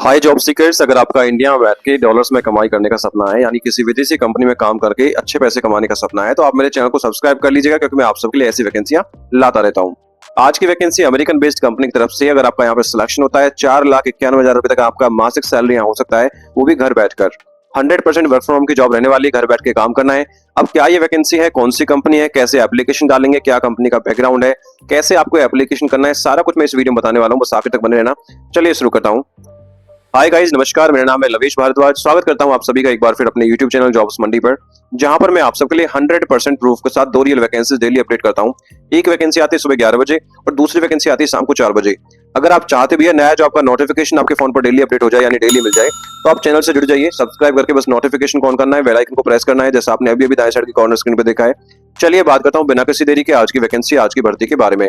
हाय job seekers, अगर आपका India में बैठ के डॉलर्स में कमाई करने का सपना है, यानी किसी विदेशी कंपनी में काम करके अच्छे पैसे कमाने का सपना है, तो आप मेरे चैनल को सब्सक्राइब कर लीजिएगा, क्योंकि मैं आप सबके लिए ऐसी वैकेंसियां लाता रहता हूं। आज की वैकेंसी अमेरिकन बेस्ड कंपनी की तरफ से, अगर आपका यहाँ पे सिलेक्शन होता है, 4,91,000 रुपए तक आपका मासिक सैलरी यहाँ हो सकता है, वो भी घर बैठकर। 100% वर्क फ्रॉम होम की जॉब रहने वाली है, घर बैठ के काम करना है। अब क्या ये वैकेंसी है, कौन सी कंपनी है, कैसे एप्लीकेशन डालेंगे, क्या कंपनी का बैकग्राउंड है, कैसे आपको एप्लीकेशन करना है, सारा कुछ मैं इस वीडियो में बताने वाला हूँ, बस आखिर तक बने रहना। चलिए शुरू करता हूँ। हाय गाइस, नमस्कार, मेरा नाम है लवेश भारद्वाज। स्वागत करता हूं आप सभी का एक बार फिर अपने YouTube चैनल जॉब्स मंडी पर, जहां पर मैं आप सबके लिए 100% प्रूफ के साथ 2 रियल वैकेंसीज डेली अपडेट करता हूं। एक वैकेंसी आती है सुबह 11 बजे और दूसरी वैकेंसी आती है शाम को 4 बजे। अगर आप चाहते भी है नया जॉब का नोटिफिकेशन आपके फोन पर डेली अपडेट हो जाए, यानी डेली मिल जाए, तो आप चैनल से जुड़ जाइए। सब्सक्राइब करके बस नोटिफिकेशन को ऑन करना है, बेल आइकन को प्रेस करना है, जैसा आपने अभी अभी दाएं साइड की कॉर्नर स्क्रीन पर देखा है। चलिए बात करता हूँ बिना किसी देरी के आज की वैकेंसी, आज की भर्ती के बारे में।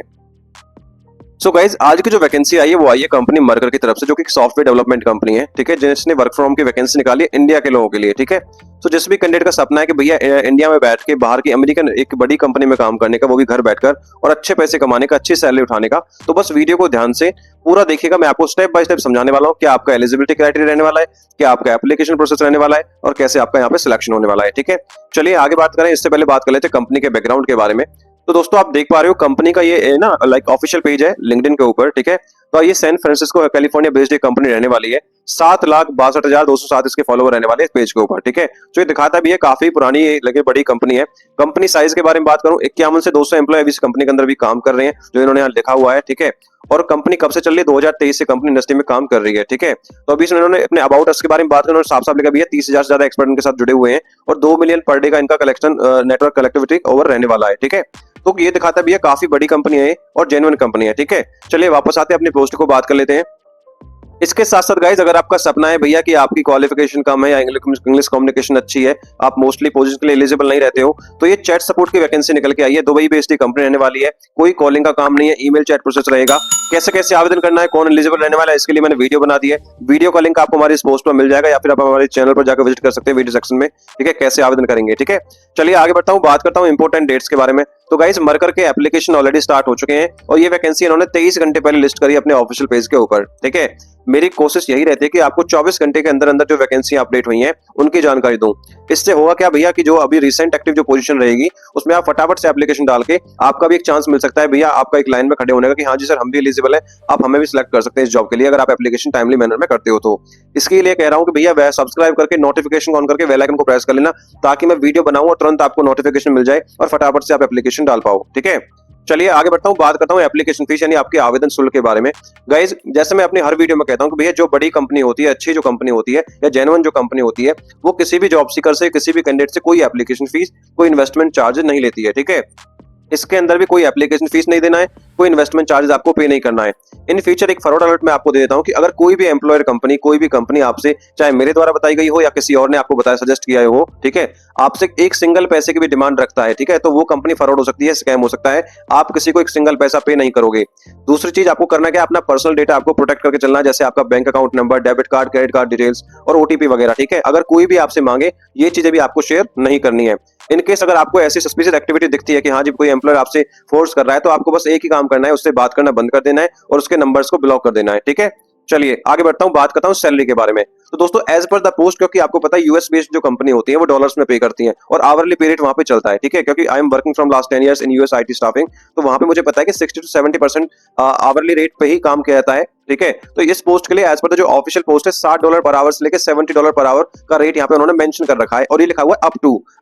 सो गाइज, आज की जो वैकेंसी आई है वो आई है कंपनी मर्कर की तरफ से, जो कि सॉफ्टवेयर डेवलपमेंट कंपनी है, ठीक है, जिसने वर्क फ्रॉम की वैकेंसी निकाली है इंडिया के लोगों के लिए, ठीक है। तो जिस भी कैंडिडेट का सपना है कि भैया इंडिया में बैठ के बाहर की अमेरिकन एक बड़ी कंपनी में काम करने का, वो भी घर बैठकर, और अच्छे पैसे कमाने का, अच्छी सैलरी उठाने का, तो बस वीडियो को ध्यान से पूरा देखिएगा। मैं आपको स्टेप बाय स्टेप समझाने वाला हूँ क्या आपका एलिजिबिलिटी क्राइटेरिया रहने वाला है, क्या आपका एप्लीकेशन प्रोसेस रहने वाला है, और कैसे आपका यहाँ पे सिलेक्शन होने वाला है, ठीक है। चलिए आगे बात करें, इससे पहले बात कर लेते हैं कंपनी के बैकग्राउंड के बारे में। तो दोस्तों आप देख पा रहे हो कंपनी का ये ना लाइक ऑफिशियल पेज है लिंक्डइन के ऊपर, ठीक है। तो ये सैन फ्रांसिस्को कैलिफोर्निया बेस्ड एक कंपनी रहने वाली है। 7,62,207 इसके फॉलोवर रहने वाले इस पेज के ऊपर, ठीक है। तो ये दिखाता भी है काफी पुरानी लगे बड़ी कंपनी है। कंपनी साइज के बारे में बात करूं, 51 से 200 एम्प्लॉय इस कंपनी के अंदर भी काम कर रहे हैं, जो इन्होंने यहाँ लिखा हुआ है, ठीक है। और कंपनी कब से चल रही है, 2023 से कंपनी इंडस्ट्री में काम कर रही है, ठीक है। तो अभी इन्होंने अपने अबाउट अस के बारे में बात करें, साफ साफ लिखा भी है 30,000 से ज्यादा एक्सपर्ट इनके साथ जुड़े हुए हैं, और 2 मिलियन पर डे का इनका कलेक्शन नेटवर्क कलेक्टिविटी ओवर रहने वाला है, ठीक है। तो ये दिखाता भी है काफी बड़ी कंपनी है और जेन्युइन कंपनी है, ठीक है। चलिए वापस आते हैं अपनी पोस्ट को बात कर लेते हैं। इसके साथ साथ गाइज, अगर आपका सपना है भैया कि आपकी क्वालिफिकेशन कम है या इंग्लिश कम्युनिकेशन अच्छी है, आप मोस्टली पोजीशन के लिए एलिजिबल नहीं रहते हो, तो ये चैट सपोर्ट की वैकेंसी निकल के आई है। दुबई बेस्ड कंपनी रहने वाली है, कोई कॉलिंग का काम नहीं है, ईमेल चैट प्रोसेस रहेगा। कैसे कैसे आवेदन करना है, कौन एलिजिबल रहने वाला है, इसके लिए मैंने वीडियो बना दी है। वीडियो का लिंक आपको हमारे इस पोस्ट पर मिल जाएगा, या फिर आप हमारे चैनल पर जाकर विजिट कर सकते हैं वीडियो सेक्शन में, ठीक है, कैसे आवेदन करेंगे, ठीक है। चलिए आगे बढ़ता हूँ, बात करता हूँ इंपोर्टेंट डेट्स के बारे में। तो गाइज, मरकर के एप्लीकेशन ऑलरेडी स्टार्ट हो चुके हैं, और ये वैकेंसी इन्होंने 23 घंटे पहले लिस्ट करी अपने ऑफिशियल पेज के ऊपर, ठीक है। मेरी कोशिश यही रहती है कि आपको 24 घंटे के अंदर अंदर जो वैकेंसी अपडेट हुई है उनकी जानकारी दूं। इससे होगा क्या भैया कि जो अभी रिसेंट एक्टिव जो पोजीशन रहेगी, उसमें आप फटाफट से एप्लीकेशन डाल के, आपका भी एक चांस मिल सकता है भैया आपका एक लाइन में खड़े होने का, कि हाँ जी सर हम भी एलिजिबल है, आप हमें भी सिलेक्ट कर सकते हैं इस जॉब के लिए, अगर आप एप्लीकेशन टाइमली मैनर में करते हो तो। इसके लिए कह रहा हूँ कि भैया वह सब्सक्राइब करके नोटिफिकेशन ऑन करके बेल आइकन को प्रेस कर लेना, ताकि मैं वीडियो बनाऊं और तुरंत आपको नोटिफिकेशन मिल जाए और फटाफट से आप एप्लीकेशन डाल पाओ, ठीक है। चलिए आगे बढ़ता हूं, बात करता हूं एप्लीकेशन फीस यानी आपके आवेदन शुल्क के बारे में। गाइज, जैसे मैं अपनी हर वीडियो में कहता हूं कि भैया जो बड़ी कंपनी होती है, अच्छी जो कंपनी होती है, या जेन्युइन जो कंपनी होती है, वो किसी भी जॉब सीकर से, किसी भी कैंडिडेट से कोई एप्लीकेशन फीस, कोई इन्वेस्टमेंट चार्ज नहीं लेती है, ठीक है। इसके अंदर भी कोई एप्लीकेशन फीस नहीं देना है, कोई इन्वेस्टमेंट चार्जेस आपको पे नहीं करना है। इन फ्यूचर एक फॉरवर्ड अलर्ट मैं आपको दे देता हूं कि अगर कोई भी एम्प्लॉयर कंपनी, कोई भी कंपनी आपसे, चाहे मेरे द्वारा बताई गई हो या किसी और ने आपको बताया, सजेस्ट किया हो, ठीक है, आपसे एक सिंगल पैसे की भी डिमांड रखता है, ठीक है, तो वो कंपनी फॉरवर्ड हो सकती है, स्कैम हो सकता है, आप किसी को एक सिंगल पैसा पे नहीं करोगे। दूसरी चीज आपको करना क्या, अपना पर्सनल डेटा आपको प्रोटेक्ट करके चलना है, जैसे आपका bank account number, debit card, credit card details और ओटीपी वगैरह, ठीक है। अगर कोई भी आपसे मांगे, ये चीजें भी आपको शेयर नहीं करनी है। इनकेस अगर आपको ऐसी सस्पिशियस एक्टिविटी दिखती है कि हाँ जी कोई एम्प्लॉयर आपसे फोर्स कर रहा है, तो आपको बस एक ही काम करना है, उससे बात करना बंद कर देना है और उसके नंबर्स को ब्लॉक कर देना है, ठीक है। चलिए आगे बढ़ता हूं, बात करता हूं सैलरी के बारे में। तो दोस्तों एज पर द पोस्ट, क्योंकि आपको पता है यूएस बेस्ड जो कंपनी होती है वो डॉलर्स में पे करती है, और आवरली पे रेट वहां पे चलता है, ठीक है, क्योंकि I am working from last 10 years in US IT staffing, तो वहां पे मुझे पता है कि 60 to 70% आवरली रेट पे ही काम किया जाता है, ठीक है। तो इस पोस्ट के लिए एज पर जो ऑफिशियल पोस्ट है, $60 पर आवर से लेकर $70 पर आवर का रेट यहाँ पे उन्होंने मेंशन कर रखा है, और ये लिखा हुआ है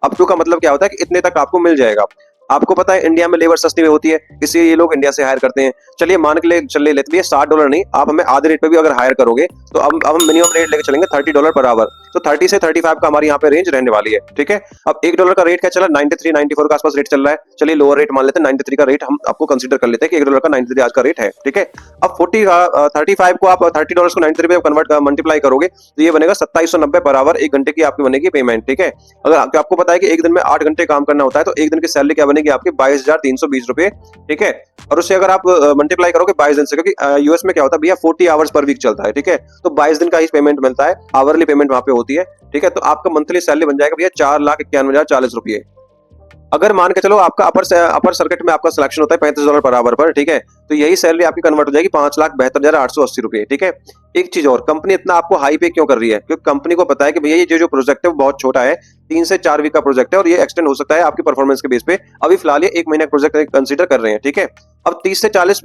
अप टू का मतलब क्या होता है कि इतने तक आपको मिल जाएगा। आपको पता है इंडिया में लेबर सस्ती में होती है, इसलिए ये लोग इंडिया से हायर करते हैं। चलिए मान के ले चल लेते हैं $60 नहीं, आप हमें आधे रेट पे भी अगर हायर करोगे, तो अब हम मिनिमम रेट लेके चलेंगे $30 पर आवर, तो 30 से 35 का हमारी यहाँ पे रेंज रहने वाली है, ठीक है। अब $1 का रेट क्या चला, 93 94 के आसपास रेट चल रहा है। चलिए लोअर रेट मान लेते हैं, 93 का रेट हम आपको कंसीडर कर लेते हैं कि $1 का 93 आज का रेट है, ठीक है। अब 35 को आप $30 को 93 में कन्वर्ट मल्टीप्लाई करोगे, तो ये बनेगा 2790 पर आवर, 1 घंटे की आपकी बनेगी पेमेंट, ठीक है। अगर आपको पता है कि एक दिन में 8 घंटे काम करना होता है, तो एक दिन की सैलरी क्या बनेगी आपकी, 22,320 रुपए, ठीक है। और उससे अगर आप मल्टीप्लाई करोगे 22 दिन से, क्योंकि यूएस में क्या होता है भैया 40 आवर्स पर वीक चलता है, ठीक है, तो 22 दिन का ही पेमेंट मिलता है, आवरली पेमेंट वहां पे होती है, ठीक है। तो आपका मंथली सैलरी बन जाएगा भैया 4,91,040 रुपये, अगर मान के चलो आपका अपर सर्किट में आपका सिलेक्शन होता है $35 पर आवर पर, ठीक है, तो यही सैलरी आपकी कन्वर्ट हो जाएगी 5,72,880 रुपए, ठीक है। एक चीज और, कंपनी इतना आपको हाई पे क्यों कर रही है? क्योंकि कंपनी को पता है कि भैया ये जो प्रोजेक्ट है वो बहुत छोटा है, 3 से 4 वीक का प्रोजेक्ट है और ये एक्सटेंड हो सकता है आपकी परफॉर्मेंस के बेस पे। अभी फिलहाल ये 1 महीने का प्रोजेक्ट कंसीडर कर रहे हैं, ठीक है। अब $30 से $40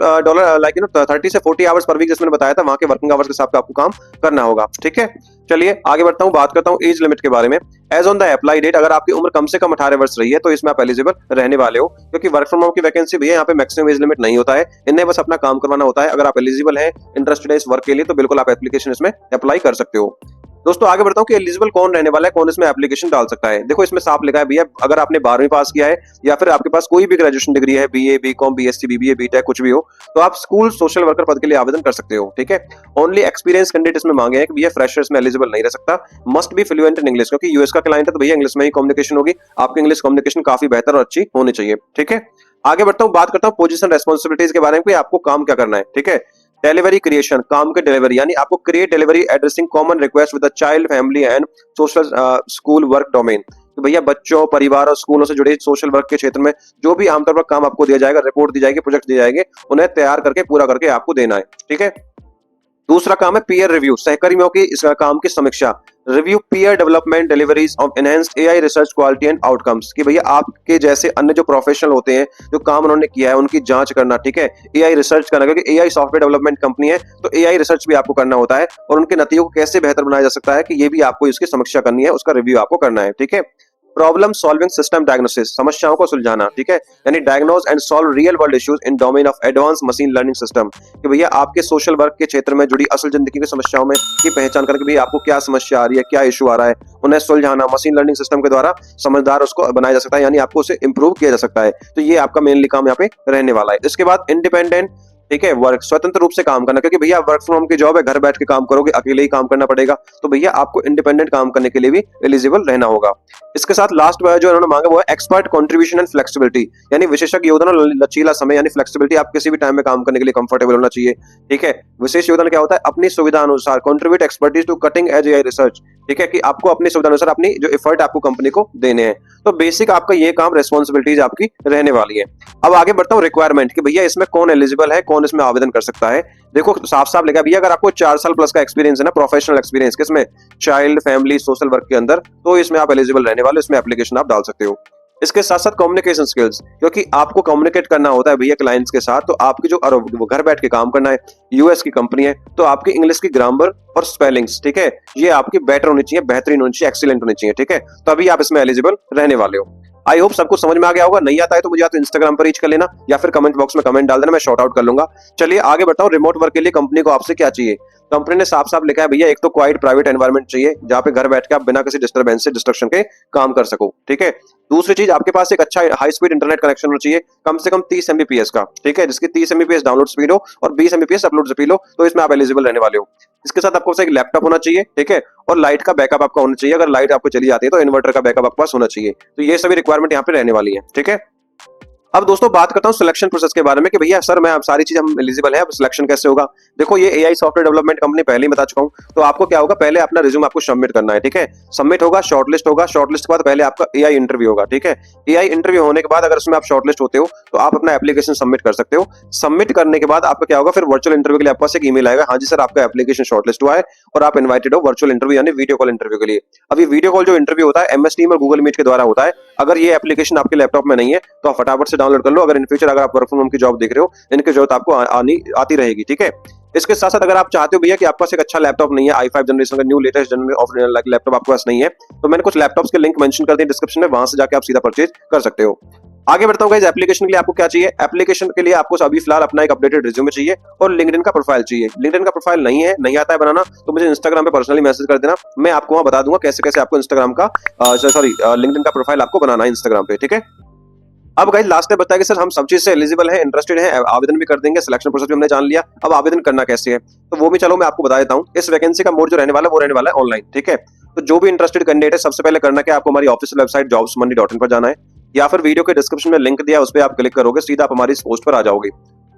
लाइक 30 से 40 आवर्स पर वीक जिसमें बताया था, वहां के वर्किंग आवर्स के हिसाब से आपको काम करना होगा, ठीक है। चलिए आगे बढ़ता हूँ, बात करता हूँ एज लिमिट के बारे में। Age on the apply date, अगर आपकी उम्र कम से कम 18 वर्ष रही है तो इसमें आप एलिजिबल रहने वाले हो, क्योंकि वर्क फ्रॉम होम की वैकेंसी भी है, यहाँ पे मैक्सिमम एज लिमिट नहीं होता है, इन्हें बस अपना काम करवाना होता है। अगर आप एलिजिबल हैं, इंटरेस्टेड है इस वर्क के लिए, तो बिल्कुल आप एप्लीकेशन इसमें अप्लाई कर सकते हो। दोस्तों आगे बढ़ता हूँ कि एलिजिबल कौन रहने वाला है, कौन इसमें एप्लीकेशन डाल सकता है। देखो इसमें साफ लिखा है भैया, अगर आपने 12वीं पास किया है या फिर आपके पास कोई भी ग्रेजुएशन डिग्री है, BA, BCom, BSc, BBA, BTech कुछ भी हो, तो आप स्कूल सोशल वर्कर पद के लिए आवेदन कर सकते हो, ठीक है। ओनली एक्सपीरियंस कैंडिडेट इसमें मांगे हैं कि भैया फ्रेशर्स में एलिजिबल नहीं रह सकता, must be fluent in English, क्योंकि यूएस का क्लाइंट है तो भैया इंग्लिश में ही कम्युनिकेशन होगी, आपकी इंग्लिश कम्युनिकेशन काफी बेहतर और अच्छी होनी चाहिए, ठीक है। आगे बढ़ता हूँ, बात करता हूँ पोजीशन रेस्पॉन्सिबिलिटीज के बारे में कि आपको काम क्या करना है, ठीक है। डिलीवरी क्रिएशन, काम के डिलीवरी, यानी आपको create delivery addressing common request with the child, family and social school work domain. तो भैया बच्चों, परिवार और स्कूलों से जुड़े सोशल वर्क के क्षेत्र में जो भी आमतौर पर काम आपको दिया जाएगा, रिपोर्ट दी जाएगी, प्रोजेक्ट दिए जाएंगे, उन्हें तैयार करके पूरा करके आपको देना है, ठीक है। दूसरा काम है पीयर रिव्यू, सहकर्मियों की इस काम की समीक्षा। Review peer development deliveries of enhanced AI research quality and outcomes, कि भैया आपके जैसे अन्य जो प्रोफेशनल होते हैं, जो काम उन्होंने किया है उनकी जांच करना, ठीक है। एआई रिसर्च करना, क्योंकि एआई सॉफ्टवेयर डेवलपमेंट कंपनी है तो एआई रिसर्च भी आपको करना होता है, और उनके नतीजों को कैसे बेहतर बनाया जा सकता है कि ये भी आपको इसकी समीक्षा करनी है, उसका रिव्यू आपको करना है, ठीक है। प्रॉब्लम सॉल्विंग सिस्टम डायग्नोसिस, समस्याओं को सुलझाना, ठीक है, यानी diagnose and solve real world issues in domain of advance machine learning system, कि भैया आपके सोशल वर्क के क्षेत्र में जुड़ी असल जिंदगी की समस्याओं में की पहचान करके भैया आपको क्या समस्या आ रही है, क्या इशू आ रहा है, उन्हें सुलझाना मशीन लर्निंग सिस्टम के द्वारा समझदार उसको बनाया जा सकता है, यानी आपको उसे इंप्रूव किया जा सकता है। तो ये आपका मेनली काम यहाँ पे रहने वाला है। इसके बाद इंडिपेंडेंट, ठीक है, वर्क, स्वतंत्र रूप से काम करना, क्योंकि भैया वर्क फ्रॉम होम की जॉब है, घर बैठ के काम करोगे, अकेले ही काम करना पड़ेगा, तो भैया आपको इंडिपेंडेंट काम करने के लिए भी एलिजिबल रहना होगा। इसके साथ लास्ट जो इन्होंने मांगा वो है एक्सपर्ट कंट्रीब्यूशन एंड फ्लेक्सिबिलिटी, यानी विशेषज्ञ योगदान और लचीला समय, यानी फ्लेक्सिबिलिटी, आप किसी भी टाइम में काम करने के लिए कंफर्टेबल होना चाहिए, ठीक है। विशेष योगदान क्या होता है? अपनी सुविधा अनुसार contribute expertise to cutting edge AI research, ठीक है, कि आपको अपनी सुविधा अनुसार अपनी जो एफर्ट आपको कंपनी को देने हैं। तो बेसिक आपका ये काम रेस्पॉन्सिबिलिटीज आपकी रहने वाली है। अब आगे बढ़ता हूँ रिक्वायरमेंट, कि भैया इसमें कौन एलिजिबल है, कौन इसमें आवेदन कर सकता है। देखो साफ साफ लिखा है भैया, अगर आपको 4 साल प्लस का एक्सपीरियंस है ना, प्रोफेशनल एक्सपीरियंस किसमें, चाइल्ड, फैमिली, सोशल वर्क के अंदर, तो इसमें आप एलिजिबल रहने वाले, इसमें एप्लीकेशन आप डाल सकते हो। इसके साथ साथ कम्युनिकेशन स्किल्स, क्योंकि आपको कम्युनिकेट करना होता है भैया क्लाइंट्स के साथ, तो आपकी जो वो घर बैठ के काम करना है, यूएस की कंपनी है, तो आपकी इंग्लिश की ग्रामर और स्पेलिंग्स, ठीक है, ये आपकी बेटर होनी चाहिए, बेहतरीन होनी चाहिए, एक्सीलेंट होनी चाहिए, ठीक है, तभी आप इसमें एलिजिबल रहने वाले हो। आई होप सबको समझ में आ गया होगा। नहीं आता है तो मुझे या तो इंस्टाग्राम पर रीच कर लेना या फिर कमेंट बॉक्स में कमेंट डाल देना, मैं शॉर्ट आउट कर लूंगा। चलिए आगे बढ़ता हूँ, रिमोट वर्क के लिए कंपनी को आपसे क्या चाहिए। कंपनी ने साफ साफ लिखा है भैया, एक तो क्वाइट प्राइवेट एनवायरनमेंट चाहिए, जहां पे घर बैठ के आप बिना किसी डिस्टर्बेंस से, डिस्ट्रक्शन के काम कर सको, ठीक है। दूसरी चीज, आपके पास एक अच्छा हाई स्पीड इंटरनेट कनेक्शन होना चाहिए, कम से कम 30 एमबीपीएस का, ठीक है, जिसकी 30 एमबीपीएस डाउनलोड स्पीड हो और 20 एमबीपीएस अपलोड स्पीड हो, तो इसमें आप एलिजिबल रहने वाले हो। इसके साथ आपको एक लैपटॉप होना चाहिए, ठीक है, और लाइट का बैकअप आपका होना चाहिए, अगर लाइट आपको चली जाती है तो इन्वर्टर का बैकअप आपके पास होना चाहिए। तो ये सभी रिक्वायरमेंट यहाँ पे रहने वाली है, ठीक है। अब दोस्तों बात करता हूँ सिलेक्शन प्रोसेस के बारे में, कि भैया सर मैं अब सारी चीज हम एलिजिबल है, अब सिलेक्शन कैसे होगा। देखो ये एआई सॉफ्टवेयर डेवलपमेंट कंपनी पहले ही बता चुका हूँ, तो आपको क्या होगा, पहले अपना रिज्यूम आपको सबमिट करना है, ठीक है। सबमिट होगा, शॉर्टलिस्ट होगा, शॉर्टलिस्ट के बाद पहले आपका एआई इंटरव्यू होगा, ठीक है। एआई इंटरव्यू होने के बाद अगर उसमें आप शॉर्टलिस्ट होते हो तो आप अपना एप्लीकेशन सबमिट कर सकते हो। सबमिट करने के बाद आपका क्या होगा, फिर वर्चुअल इंटरव्यू के लिए आपके पास एक ईमेल आएगा, हाँ जी सर आपका एप्लीकेशन शॉर्टलिस्ट हुआ है और आप इन्वाइटेड हो वर्चुअल इंटरव्यू यानी वीडियो कॉल इंटरव्यू के लिए। अभी वीडियो कॉल जो इंटरव्यू होता है एमएस टीम और गूगल मीट के द्वारा होता है। अगर ये एप्लीकेशन आपके लैपटॉप में नहीं है तो आप फटाफट से डाउनलोड कर लो, अगर इन फ्यूचर अगर आप वर्क फ्रॉम होम की जॉब देख रहे हो, इनकी जरूरत आपको आती रहेगी, ठीक है। इसके साथ साथ अगर आप चाहते हो भैया कि आपके पास एक अच्छा लैपटॉप नहीं है, i5 जनरेशन का new latest generation of laptop आपके पास नहीं है, तो मैंने कुछ लैपटॉप्स के लिंक मेंशन कर दिए डिस्क्रिप्शन में, वहां से जाके आप सीधा परचेज कर सकते हो। आगे बढ़ता हूँ गाइस, एप्लीकेशन के लिए आपको क्या चाहिए। एप्लीकेशन के लिए आपको अभी फिलहाल अपना एक अपडेटेड रिज्यूमे चाहिए और लिंक्डइन का प्रोफाइल चाहिए। लिंक्डइन का प्रोफाइल नहीं आता है बनाना तो मुझे इंस्टाग्राम पे पर्सनली मैसेज कर देना, मैं आपको वहां बता दूंगा कैसे कैसे आपको इंस्टाग्राम का लिंक्डइन का प्रोफाइल आपको बनाना है इंस्टाग्राम पे, ठीक है। अब गाइस लास्ट में बताया कि सर हम सब चीज से एलिजिबल हैं, इंटरेस्टेड हैं, आवेदन भी कर देंगे, सिलेक्शन प्रोसेस भी हमने जान लिया, अब आवेदन करना कैसे है तो वो भी चलो मैं आपको बता देता हूँ। इस वैकेंसी का मोड जो रहने वाला है वो रहने वाला है ऑनलाइन, ठीक है। तो जो भी इंटरेस्टेड कैंडिडेट है सबसे पहले करना क्या, आपको हमारी ऑफिशियल वेबसाइट jobsmoney.in पर जाना है, या फिर वीडियो के डिस्क्रिप्शन में लिंक दिया उस पर आप क्लिक करोगे, सीधा आप हमारी इस पोस्ट पर आ जाओगे।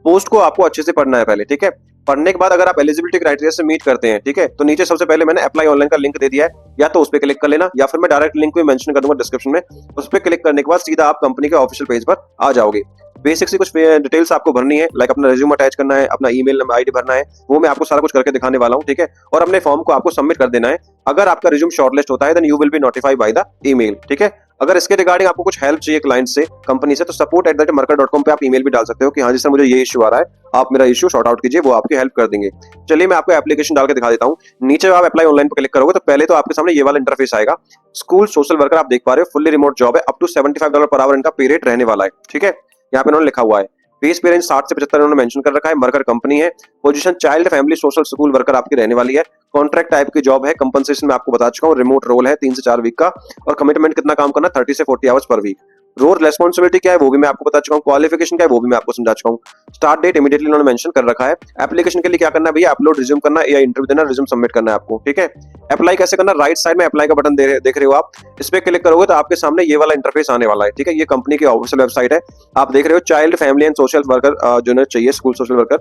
पोस्ट को आपको अच्छे से पढ़ना है पहले, ठीक है। पढ़ने के बाद अगर आप एलिजिबिलिटी क्राइटेरिया से मीट करते हैं, ठीक है, तो नीचे सबसे पहले मैंने अप्लाई ऑनलाइन का लिंक दे दिया है, या तो उस पर क्लिक कर लेना, या फिर मैं डायरेक्ट लिंक भी मेंशन कर दूंगा डिस्क्रिप्शन में। उस पर क्लिक करने के बाद सीधा आप कंपनी के ऑफिशियल पेज पर आ जाओगे। बेसिक सी कुछ डिटेल्स आपको भरनी है, लाइक अपना रिज्यूम अटैच करना है, अपना ईमेल आईडी भरना है, वो मैं आपको सारा कुछ करके दिखाने वाला हूँ, ठीक है। और अपने फॉर्म को आपको सबमिट कर देना है। अगर आपका रिज्यूम शॉर्टलिस्ट होता है then you will be notified by the email, ठीक है। अगर इसके रिगार्डिंग आपको कुछ हेल्प चाहिए क्लाइंट से, कंपनी से, तो support@mercer.com पे आप ईमेल भी डाल सकते हो कि हाँ जी सर मुझे ये इशू आ रहा है, आप मेरा इशू सॉर्ट आउट कीजिए, वो आपकी हेल्प कर देंगे। चलिए मैं आपको एप्लीकेशन डाल के दिखा देता हूँ। नीचे आप अप्लाई ऑनलाइन पर क्लिक करोगे तो पहले तो आपके सामने ये वाला इंटरफेस आएगा। स्कूल सोशल वर्कर आप देख पा रहे हो, फुल्ली रिमोट जॉब है, अप टू $75 पर आवर इनका पे रेट रहने वाला है, ठीक है। यहाँ पे इन्होंने लिखा हुआ है बेस पे रेंज 60 से 75 इन्होंने मेंशन कर रखा है। मर्कर कंपनी है। Position child family social school worker आपकी रहने वाली है। कॉन्ट्रैक्ट टाइप की जॉब है। कंपनसेशन मैं आपको बता चुका हूँ, रिमोट रोल है, 3 से 4 वीक का। और कमिटमेंट कितना काम करना, 30 से 40 hours per week. Role responsibility क्या है वो भी मैं आपको बता चुका हूँ। क्वालिफिकेशन क्या है वो भी मैं आपको समझा चुका हूँ। स्टार्ट डेट इमीडिएटली इन्होंने मेंशन कर रखा है। एप्लीकेशन के लिए क्या करना है भैया, अपलोड रिज्यूम करना है या इंटरव्यू देना, रिज्यूम सबमिट करना है आपको, ठीक है। अप्लाई कैसे करना, राइट साइड में अप्लाई का बटन देख रहे हो आप, इस पे क्लिक करोगे तो आपके सामने ये वाला इंटरफेस आने वाला है, ठीक है। ये कंपनी की ऑफिशियल वेबसाइट है, आप देख रहे हो। Child family and social worker जो चाहिए, स्कूल सोशल वर्कर।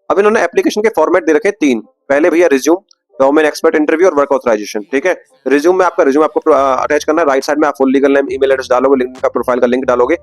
अब इन्होंने एप्लीकेशन के फॉर्मेट दे रखे 3। पहले भैया रिज्यूम, डोमेन एक्सपर्ट इंटरव्यू और वर्क ऑथराइजेशन, ठीक है। रिज्यूम में आपका रिज्यूम आपको अटैच करना है। राइट साइड में आप full legal name, email address डालोगे, लिंक्डइन का प्रोफाइल का लिंक डालोगे।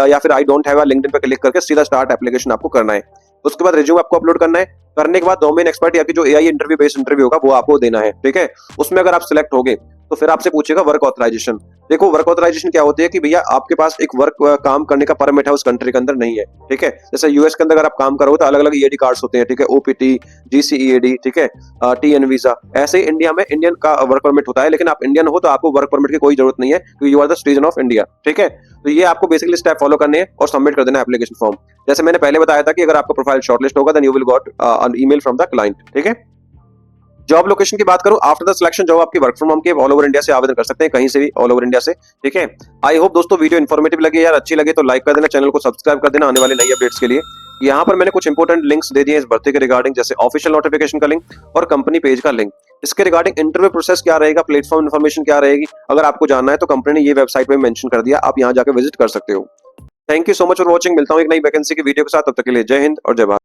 या फिर I don't have a LinkedIn पे क्लिक करके सीधा स्टार्ट एप्लीकेशन आपको करना है। उसके बाद रिज्यूम आपको अपलोड करना है। करने के बाद डोमेन एक्सपर्ट या कि जो एआई इंटरव्यू बेस्ड इंटरव्यू होगा वो आपको देना है, ठीक है। उसमें अगर आप सिलेक्ट होगे तो फिर आपसे पूछेगा वर्क ऑथराइजेशन। देखो वर्क ऑथराइजेशन क्या होती है कि भैया आपके पास एक वर्क काम करने का परमिट है उस कंट्री के अंदर नहीं है, ठीक है। जैसे यूएस के अंदर अगर आप काम करोगे तो अलग अलग ईएडी कार्ड्स होते हैं, ठीक है। ओपीटी, जीसीईएडी, ठीक है, टीएन वीजा। ऐसे ही इंडिया में इंडियन का वर्क परमिट होता है, लेकिन आप इंडियन हो तो आपको वर्क परमिट की कोई जरूरत नहीं है क्योंकि you are the citizen of India, ठीक है। तो ये आपको बेसिकली स्टेप फॉलो करने हैं और सबमिट कर देना एप्लीकेशन फॉर्म। जैसे मैंने पहले बताया था कि अगर आपका प्रोफाइल शॉर्टलिस्ट होगा then you will got an email from the client, ठीक है। जॉब लोकेशन की बात करूं, आफ्टर द सिलेक्शन जॉब आपकी वर्क फ्रॉम होम की ऑल ओवर इंडिया से आवेदन कर सकते हैं, कहीं से भी ऑल ओवर इंडिया से, ठीक है। आई होप दोस्तों वीडियो इन्फॉर्मेटिव लगी यार, अच्छी लगे तो लाइक कर देना, चैनल को सब्सक्राइब कर देना आने वाली नई अपडेट्स के लिए। यहाँ पर मैंने कुछ इंपोर्टेंट लिंक्स दे दिए इस भर्ती के रिगार्डिंग, जैसे ऑफिशियल नोटिफिकेशन का लिंक और कंपनी पेज का लिंक। इसके रिगार्डिंग इंटरव्यू प्रोसेस क्या रहेगा, प्लेटफॉर्म इन्फॉर्मेशन क्या रहेगी, अगर आपको जानना है तो कंपनी ने ये वेबसाइट पे मेंशन कर दिया, आप यहाँ जाकर विजिट कर सकते हो। Thank you so much for watching. मिलता हूँ एक नई वैकेंसी की वीडियो के साथ, तब तक के लिए जय हिंद और जय भारत।